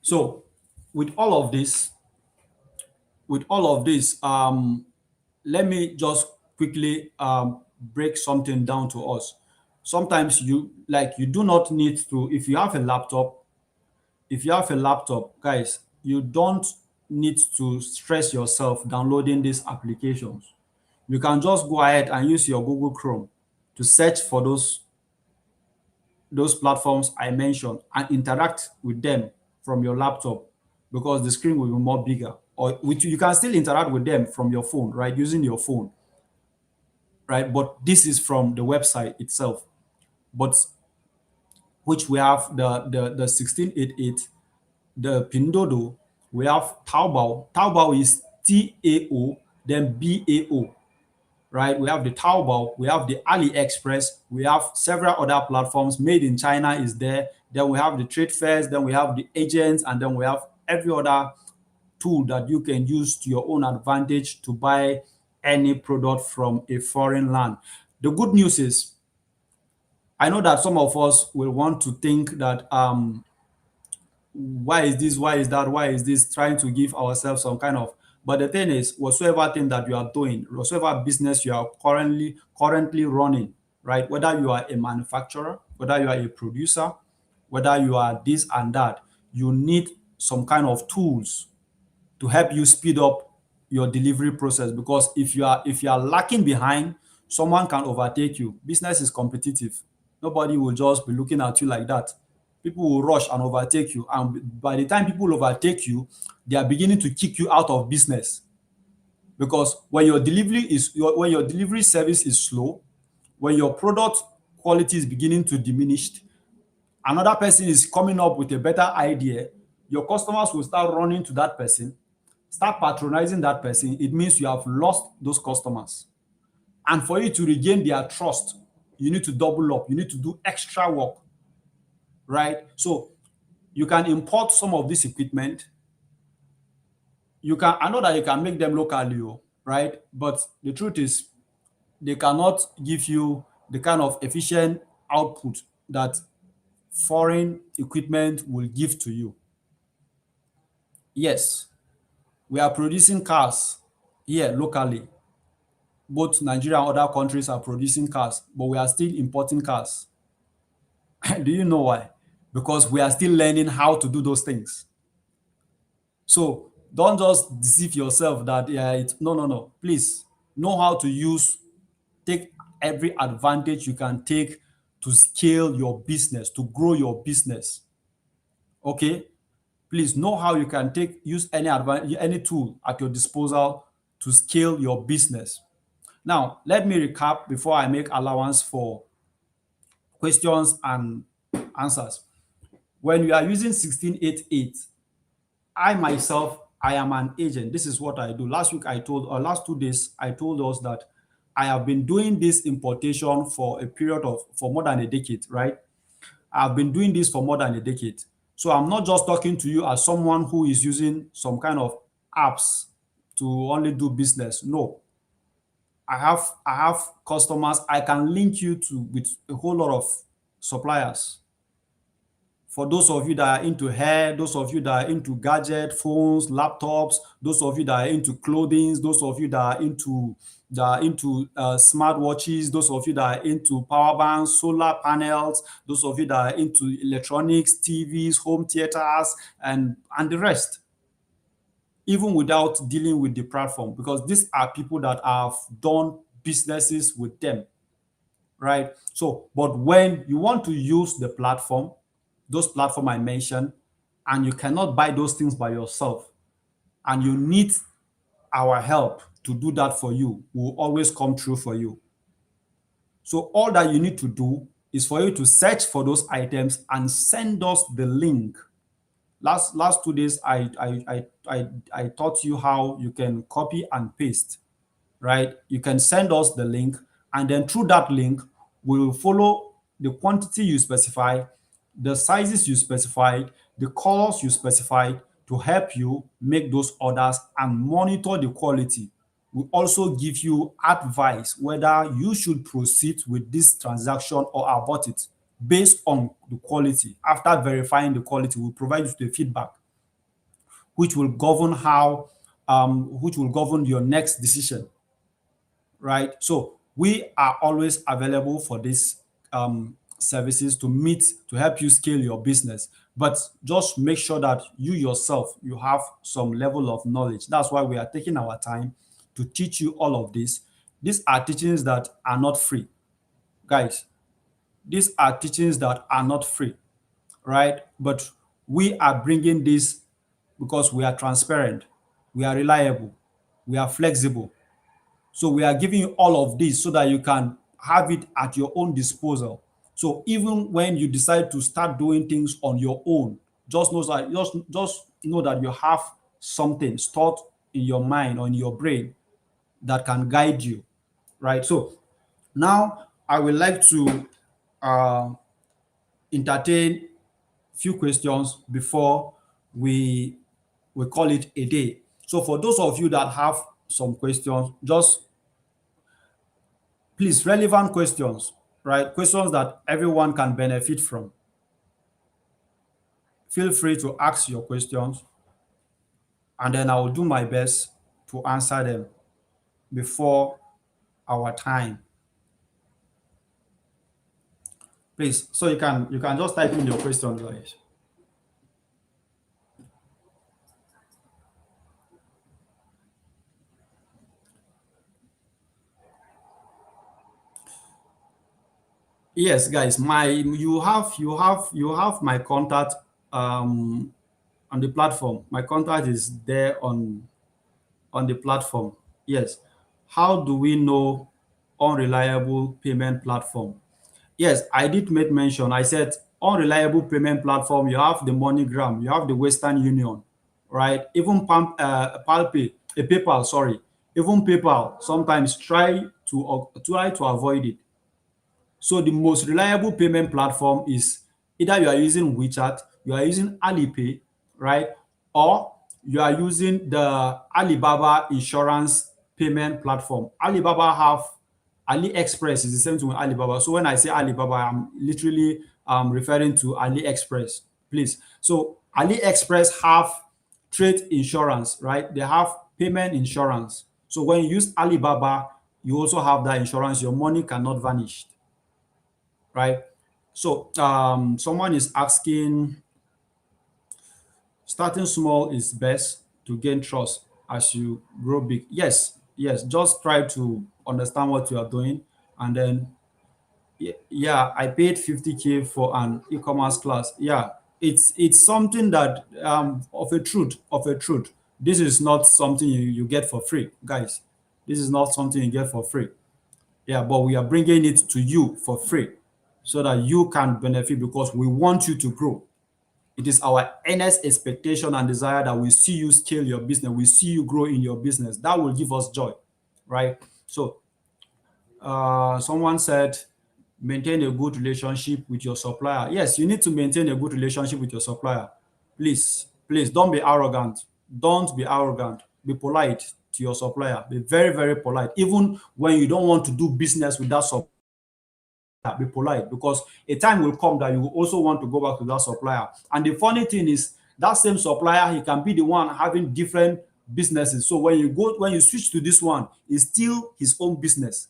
So with all of this, let me just quickly break something down to us. Sometimes you do not need to, if you have a laptop, guys, you don't need to stress yourself downloading these applications. You can just go ahead and use your Google Chrome to search for those platforms I mentioned and interact with them from your laptop, because the screen will be more bigger. Or you can still interact with them from your phone, right? Using your phone. right? But this is from the website itself. But which we have the 1688, the Pindodo, we have Taobao. Taobao is Tao, then Bao, right? We have the Taobao, we have the AliExpress, we have several other platforms. Made in China is there. Then we have the trade fairs, then we have the agents, and then we have every other tool that you can use to your own advantage to buy any product from a foreign land. The good news is, I know that some of us will want to think that why is this, why is that, why is this, trying to give ourselves some kind of, but the thing is, whatsoever thing that you are doing, whatsoever business you are currently running, right? Whether you are a manufacturer, whether you are a producer, whether you are this and that, you need some kind of tools to help you speed up your delivery process. Because if you are lacking behind, someone can overtake you. Business is competitive. Nobody will just be looking at you like that. People will rush and overtake you, and by the time people overtake you, they are beginning to kick you out of business. Because when your delivery service is slow, when your product quality is beginning to diminish, another person is coming up with a better idea, your customers will start running to that person, start patronizing that person. It means you have lost those customers. And for you to regain their trust, you need to double up, you need to do extra work, right? So you can import some of this equipment. I know that you can make them locally, right? But the truth is, they cannot give you the kind of efficient output that foreign equipment will give to you. Yes, we are producing cars here locally. Both Nigeria and other countries are producing cars, but we are still importing cars. Do you know why? Because we are still learning how to do those things. So don't just deceive yourself that, yeah, it's no, no, no. Please know how to take every advantage you can take to scale your business, to grow your business. Okay? Please know how you can use any tool at your disposal to scale your business. Now, let me recap before I make allowance for questions and answers. When you are using 1688, I myself, I am an agent. This is what I do. Last 2 days, I told us that I have been doing this importation for more than a decade, right? I've been doing this for more than a decade. So I'm not just talking to you as someone who is using some kind of apps to only do business. No, I have customers. I can link you to with a whole lot of suppliers. For those of you that are into hair, those of you that are into gadget, phones, laptops, those of you that are into clothing, those of you that are into smartwatches, those of you that are into power banks, solar panels, those of you that are into electronics, TVs, home theaters, and the rest, even without dealing with the platform, because these are people that have done businesses with them, right? So, but when you want to use the platform, those platform I mentioned, and you cannot buy those things by yourself, and you need our help to do that for you, we'll always come through for you. So all that you need to do is for you to search for those items and send us the link. Last 2 days, I taught you how you can copy and paste, right? You can send us the link, and then through that link, we will follow the quantity you specify, the sizes you specified, the colors you specified, to help you make those orders and monitor the quality. We also give you advice whether you should proceed with this transaction or abort it based on the quality. After verifying the quality, we provide you the feedback, which will govern your next decision, right? So we are always available for these services to help you scale your business. But just make sure that you yourself, you have some level of knowledge. That's why we are taking our time to teach you all of this. These are teachings that are not free, guys. These are teachings that are not free, right? But we are bringing this because we are transparent, we are reliable, we are flexible. So we are giving you all of this so that you can have it at your own disposal. So even when you decide to start doing things on your own, just know that you have something stored in your mind or in your brain that can guide you, right? So now I would like to uh, entertain few questions before we we call it a day. So for those of you that have some questions, just please relevant questions, right? Questions that everyone can benefit from. Feel free to ask your questions, and then I will do my best to answer them before our time. Please, so you can just type in your questions, guys. Yes, guys, my you have my contact um on the platform. My contact is there on the platform. Yes. How do we know unreliable payment platform? Yes, I did make mention. I said unreliable payment platform. You have the MoneyGram, you have the Western Union, right? Even Palpay, PayPal, sorry, even PayPal sometimes try to avoid it. So the most reliable payment platform is either you are using WeChat, you are using Alipay, right? Or you are using the Alibaba insurance payment platform. Alibaba have AliExpress is the same thing with Alibaba. So when I say Alibaba, I'm literally referring to AliExpress, please. So AliExpress have trade insurance, right? They have payment insurance. So when you use Alibaba, you also have that insurance. Your money cannot vanish, right? So someone is asking, starting small is best to gain trust as you grow big. Yes, yes. Just try to understand what you are doing, and then yeah, I paid 50K for an e-commerce class. Yeah, it's something that of a truth. This is not something you get for free, guys. This is not something you get for free. Yeah, but we are bringing it to you for free so that you can benefit because we want you to grow. It is our earnest expectation and desire that we see you scale your business, we see you grow in your business. That will give us joy, right? So, someone said, maintain a good relationship with your supplier. Yes, you need to maintain a good relationship with your supplier. Please, please don't be arrogant. Don't be arrogant. Be polite to your supplier. Be very, very polite. Even when you don't want to do business with that supplier, be polite because a time will come that you will also want to go back to that supplier. And the funny thing is, that same supplier, he can be the one having different businesses. So when you switch to this one, it's still his own business.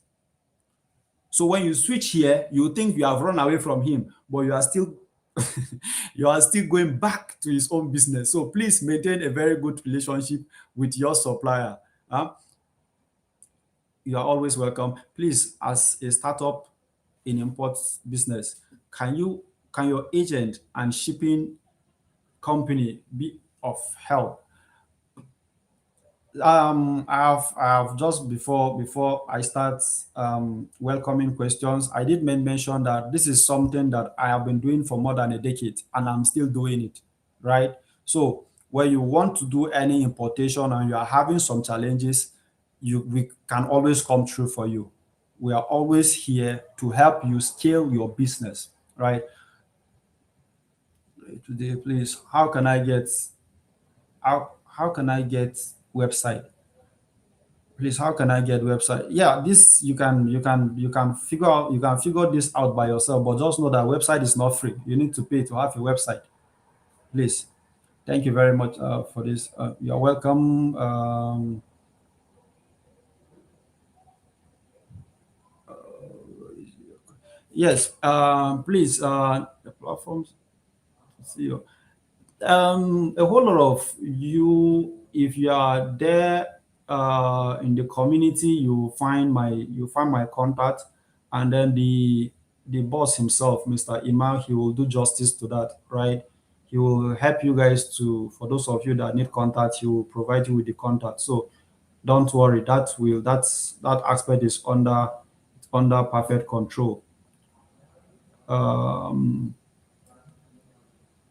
So when you switch here, you think you have run away from him, but you are still you are still going back to his own business. So please maintain a very good relationship with your supplier. You are always welcome. Please, as a startup in import business, can your agent and shipping company be of help? I have just before I start welcoming questions, I did mention that this is something that I have been doing for more than a decade, and I'm still doing it, right? So when you want to do any importation and you are having some challenges, we can always come through for you. We are always here to help you scale your business, right? Today, please, how can I get website? Please, how can I get website? Yeah, this you can figure this out by yourself, but just know that website is not free. You need to pay to have a website. Please. Thank you very much for this. You're welcome. Yes, please, the platforms. See you. A whole lot of you, if you are there in the community, you find my contact, and then the boss himself, Mr. Imal, he will do justice to that, right? He will help you guys to, for those of you that need contact, he will provide you with the contact. So Don't worry, that aspect is under perfect control. Um,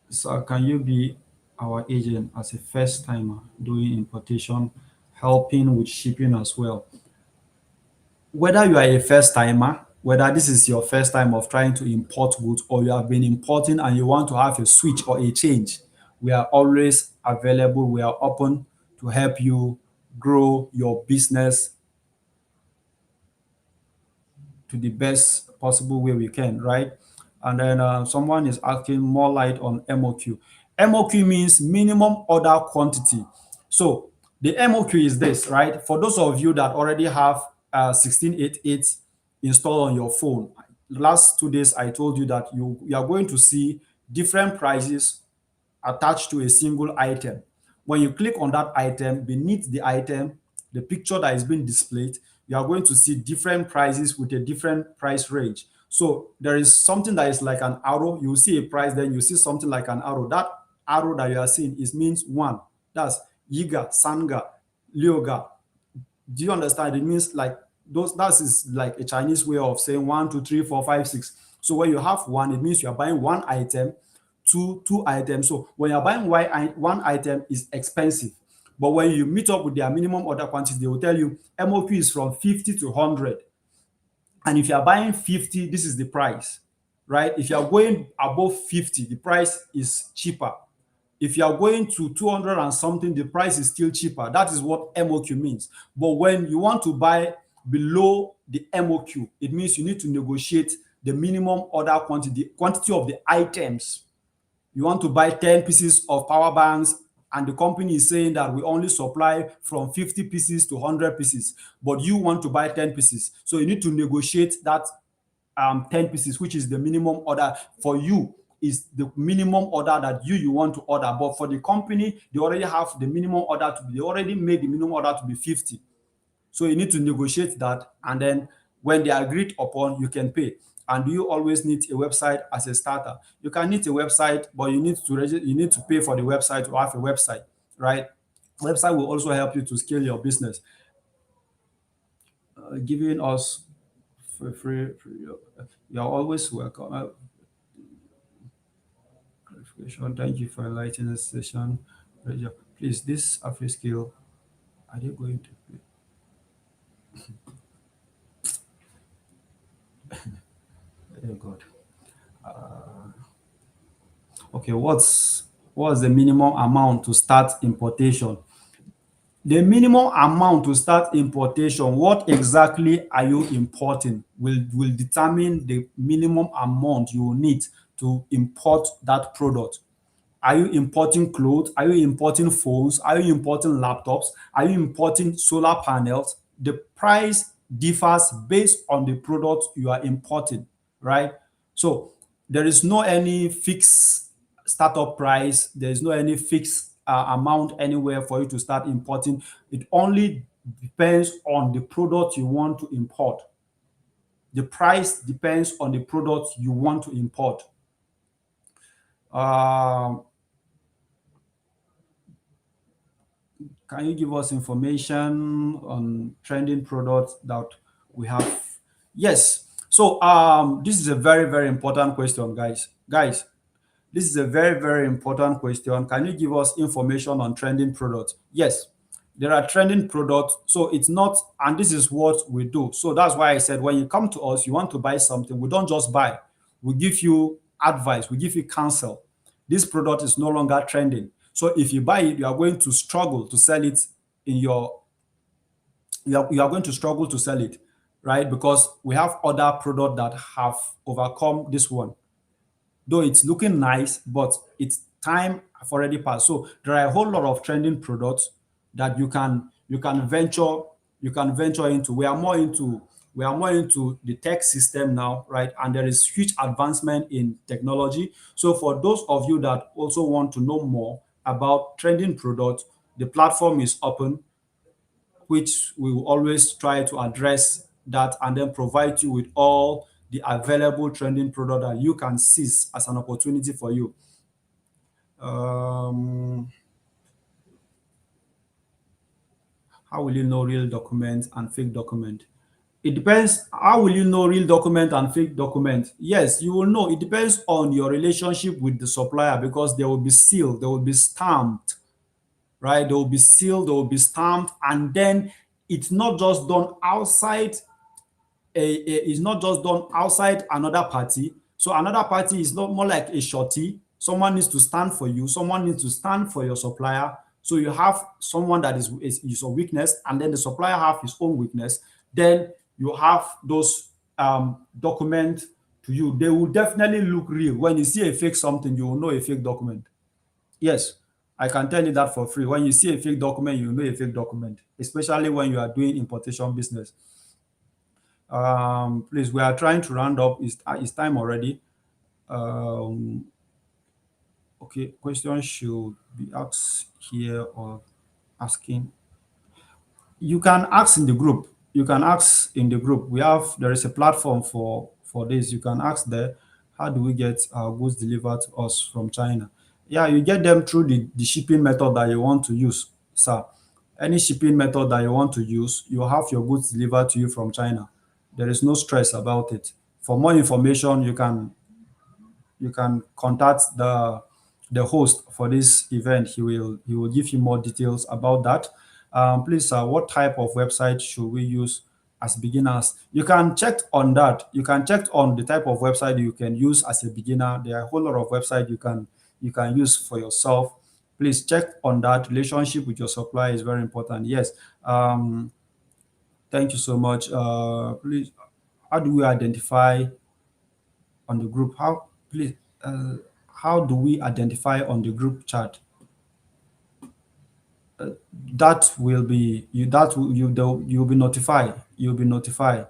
so can you be our agent as a first timer doing importation, helping with shipping as well? Whether you are a first timer, whether this is your first time of trying to import goods, or you have been importing and you want to have a switch or a change, we are always available. We are open to help you grow your business to the best possible way we can, right? And then someone is asking more light on MOQ. MOQ means minimum order quantity. So the MOQ is this, right? For those of you that already have 1688 installed on your phone, last 2 days I told you that you are going to see different prices attached to a single item. When you click on that item, beneath the item, the picture that is being displayed, you are going to see different prices with a different price range. So there is something that is like an arrow. You see a price, then you see something like an arrow. That arrow that you are seeing is means one. That's Yiga, Sanga, Lyoga. Do you understand? It means like those, that is like a Chinese way of saying 1, 2, 3, 4, 5, 6. So when you have one, it means you are buying one item, two items. So when you're buying one item is expensive. But when you meet up with their minimum order quantity, they will tell you MOQ is from 50 to 100. And if you are buying 50, this is the price, right? If you are going above 50, the price is cheaper. If you are going to 200 and something, the price is still cheaper. That is what MOQ means. But when you want to buy below the MOQ, it means you need to negotiate the minimum order quantity, quantity of the items. You want to buy 10 pieces of power banks, and the company is saying that we only supply from 50 pieces to 100 pieces, but you want to buy 10 pieces. So you need to negotiate that 10 pieces, which is the minimum order for you, is the minimum order that you want to order. But for the company, they already have the minimum order to be, they already made the minimum order to be 50. So you need to negotiate that, and then when they are agreed upon, you can pay. And do you always need a website as a starter? You can need a website, but you need to pay for the website to have a website, right? Website will also help you to scale your business. Giving us free, you're always welcome. Clarification. Thank you for enlightening the session. Please, this Afriscale, are they going to pay? Oh God. Okay, what's the minimum amount to start importation? The minimum amount to start importation, what exactly are you importing, will determine the minimum amount you will need to import that product. Are you importing clothes? Are you importing phones? Are you importing laptops? Are you importing solar panels? The price differs based on the product you are importing, right? So there is no any fixed startup price. There is no any fixed amount anywhere for you to start importing. It only depends on the product you want to import. The price depends on the product you want to import. Um, Can you give us information on trending products that we have? Yes. So this is a very, very important question, guys. Guys, this is a very, very important question. Can you give us information on trending products? Yes, there are trending products. So it's not, and this is what we do. So that's why I said when you come to us, you want to buy something, we don't just buy. We give you advice, we give you counsel. This product is no longer trending. So if you buy it, you are going to struggle to sell it in your, you are going to struggle to sell it, right? Because we have other products that have overcome this one, though it's looking nice, but its time have already passed. So there are a whole lot of trending products that you can venture into. We are more into the tech system now, right? And there is huge advancement in technology. So for those of you that also want to know more about trending products, the platform is open, which we will always try to address that and then provide you with all the available trending product that you can seize as an opportunity for you. Um, How will you know real document and fake document? It depends. How will you know real document and fake document? Yes, you will know. It depends on your relationship with the supplier because they will be sealed, they will be stamped, right? They will be sealed, they will be stamped, and then it's not just done outside is not just done outside another party. So another party is not more like a shorty. Someone needs to stand for you. Someone needs to stand for your supplier. So you have someone that is a weakness, and then the supplier have his own weakness. Then you have those documents to you. They will definitely look real. When you see a fake something, you will know a fake document. Yes, I can tell you that for free. When you see a fake document, you know a fake document, especially when you are doing importation business. Please, we are trying to round up. It's time already. Um, okay, questions should be asked here or asking. You can ask in the group. You can ask in the group. There is a platform for this. You can ask there. How do we get our goods delivered to us from China? Yeah, you get them through the shipping method that you want to use, sir. Any shipping method that you want to use, you have your goods delivered to you from China. There is no stress about it. For more information, you can contact the host for this event. He will give you more details about that. Please, what type of website should we use as beginners? You can check on that. You can check on the type of website you can use as a beginner. There are a whole lot of website you can use for yourself. Please check on that. Relationship with your supplier is very important. Yes. Thank you so much. Please, how do we identify on the group? Uh, how do we identify on the group chat? That will be you. That will, you'll be notified. You'll be notified.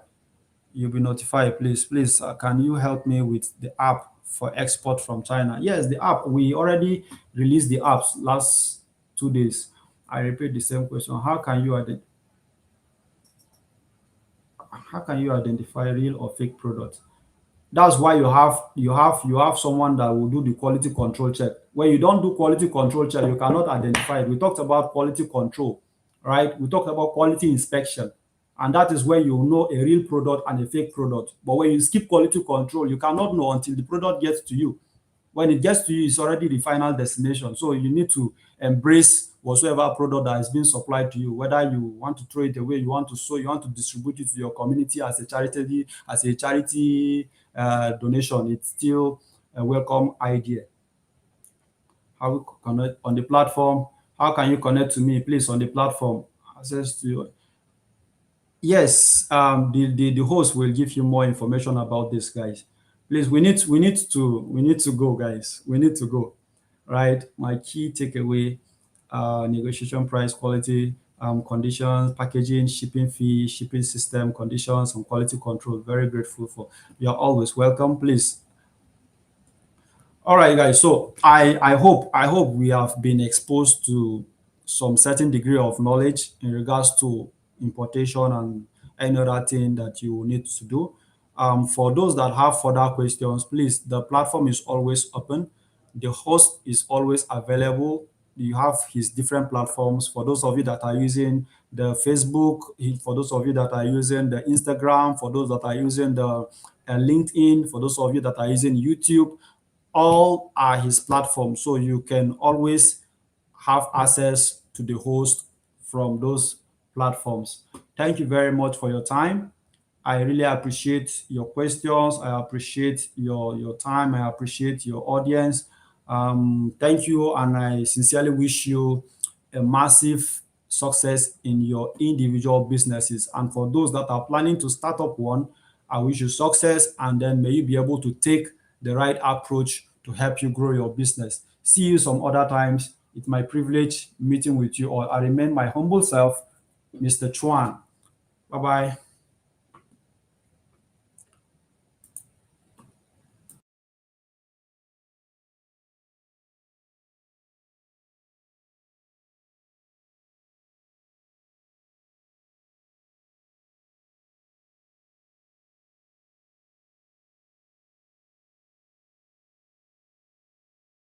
Please, can you help me with the app for export from China? Yes, the app. We already released the apps last 2 days. I repeat the same question. How can you identify real or fake products? That's why you have someone that will do the quality control check. When you don't do quality control check, you cannot identify it. We talked about quality control, right? We talked about quality inspection, and that is where you know a real product and a fake product. But when you skip quality control, you cannot know until the product gets to you. When it gets to you, it's already the final destination. So you need to embrace whatsoever product that is being supplied to you, whether you want to throw it away, you want to sow, you want to distribute it to your community as a charity donation. It's still a welcome idea. How we connect on the platform? How can you connect to me, please, on the platform? Access to Yes, the host will give you more information about this, guys. Please, we need to go, guys. We need to go. Right. My key takeaway: negotiation, price, quality, conditions, packaging, shipping fee, shipping system, conditions, and quality control. Very grateful for. You are always welcome. Please, all right, guys. So I hope we have been exposed to some certain degree of knowledge in regards to importation and any other thing that you need to do. For those that have further questions, please, the platform is always open. The host is always available. You have his different platforms. For those of you that are using the Facebook, for those of you that are using the Instagram, for those that are using the LinkedIn, for those of you that are using YouTube, all are his platforms. So you can always have access to the host from those platforms. Thank you very much for your time. I really appreciate your questions. I appreciate your time. I appreciate your audience. Thank you, and I sincerely wish you a massive success in your individual businesses. And for those that are planning to start up one, I wish you success, and then may you be able to take the right approach to help you grow your business. See you some other times. It's my privilege meeting with you all. I remain my humble self, Mr. Chuan. Bye bye.